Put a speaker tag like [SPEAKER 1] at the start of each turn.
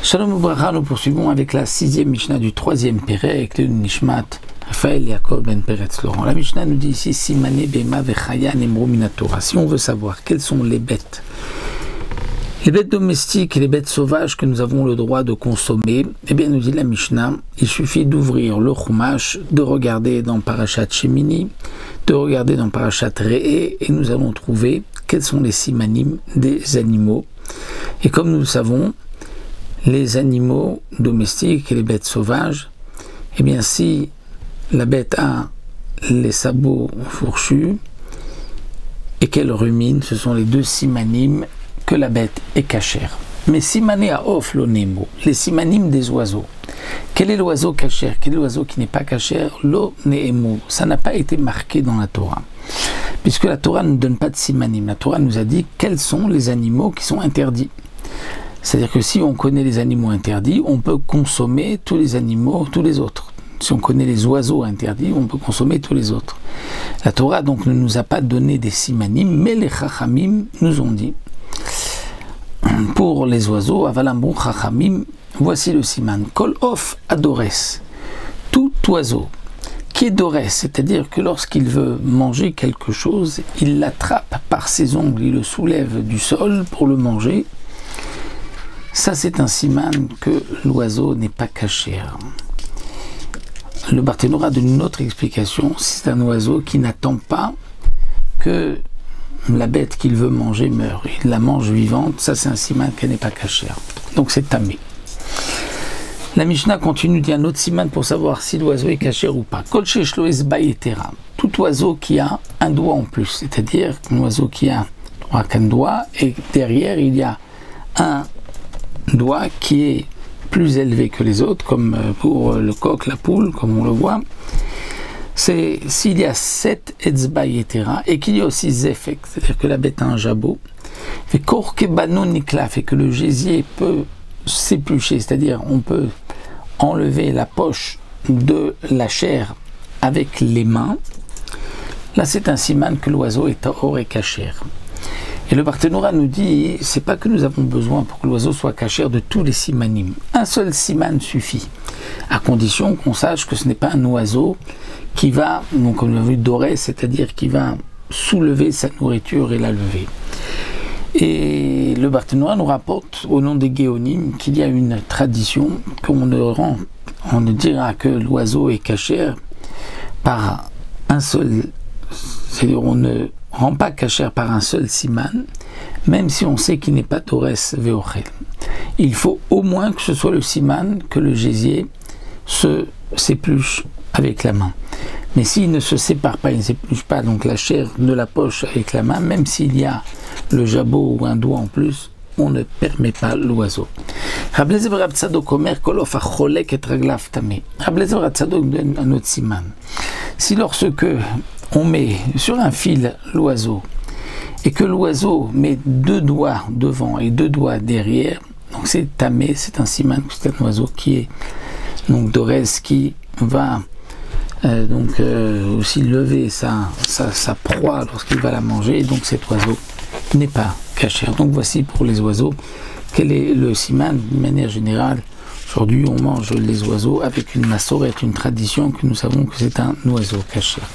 [SPEAKER 1] Shalom Ubracha, nous poursuivons avec la 6e Mishnah du 3e Perek de Nishmat Raphaël Yaakov Ben Peretz Laurent. La Mishnah nous dit ici Simane Bema Vechaya Nemro Minatora. Si on veut savoir quelles sont les bêtes domestiques et les bêtes sauvages que nous avons le droit de consommer, eh bien nous dit la Mishnah, il suffit d'ouvrir le Chumash, de regarder dans Parashat Shemini, de regarder dans Parashat Re'eh, et nous allons trouver quels sont les simanim des animaux. Et comme nous le savons, les animaux domestiques et les bêtes sauvages, eh bien si la bête a les sabots fourchus et qu'elle rumine, ce sont les deux simanim que la bête est cachère. Mais simané à off lo nemo, les simanim des oiseaux. Quel est l'oiseau cachère? Quel est l'oiseau qui n'est pas cachère? Lo nemo, ça n'a pas été marqué dans la Torah. Puisque la Torah ne donne pas de simanim. La Torah nous a dit quels sont les animaux qui sont interdits. C'est-à-dire que si on connaît les animaux interdits, on peut consommer tous les animaux, tous les autres. Si on connaît les oiseaux interdits, on peut consommer tous les autres. La Torah donc ne nous a pas donné des simanim, mais les chachamim nous ont dit, pour les oiseaux, avalamou chachamim, voici le siman. Kol of adores, tout oiseau qui est dorès, c'est-à-dire que lorsqu'il veut manger quelque chose, il l'attrape par ses ongles, il le soulève du sol pour le manger. Ça, c'est un siman que l'oiseau n'est pas cachère. Le Barthénora donne une autre explication. C'est un oiseau qui n'attend pas que la bête qu'il veut manger meure. Il la mange vivante. Ça, c'est un siman qui n'est pas cachère. Donc, c'est tamé. La Mishnah continue, dit un autre siman pour savoir si l'oiseau est cachère ou pas. Kol sheshlo esbaï etera. Tout oiseau qui a un doigt en plus. C'est-à-dire un oiseau qui a qu'un doigt et derrière, il y a un doigt qui est plus élevé que les autres, comme pour le coq, la poule, comme on le voit. C'est s'il y a 7 etzbaï etera et qu'il y a aussi zefek, c'est-à-dire que la bête a un jabot, fait korkebano niklaf et que le gésier peut s'éplucher, c'est-à-dire on peut enlever la poche de la chair avec les mains. Là, c'est un siman que l'oiseau est tahor et cachère. Et le Barthénora nous dit, c'est pas que nous avons besoin pour que l'oiseau soit cachère de tous les simanim. Un seul siman suffit, à condition qu'on sache que ce n'est pas un oiseau qui va, donc comme on l'a vu, dorer, c'est-à-dire qui va soulever sa nourriture et la lever. Et le Barthénora nous rapporte, au nom des Géonim, qu'il y a une tradition qu'on ne dira que l'oiseau est cachère par un seul, c'est-à-dire on ne rend pas cachère par un seul siman, même si on sait qu'il n'est pas Torres Veochel. Il faut au moins que ce soit le siman que le gésier s'épluche avec la main. Mais s'il ne se sépare pas, il ne s'épluche pas donc la chair de la poche avec la main, même s'il y a le jabot ou un doigt en plus, on ne permet pas l'oiseau. Rabbi Eliezer Rab Tzadok Omer Kolof acholek et raglav tameh. Rabbi Eliezer Rab Tzadok donne un autre siman. Si lorsque on met sur un fil l'oiseau et que l'oiseau met 2 doigts devant et 2 doigts derrière, donc c'est tamé, c'est un siman, c'est un oiseau qui est donc dorès, qui va aussi lever sa proie lorsqu'il va la manger, et donc cet oiseau n'est pas cachère. Donc voici pour les oiseaux quel est le siman d'une manière générale. Aujourd'hui on mange les oiseaux avec une massorette, une tradition que nous savons que c'est un oiseau cachère.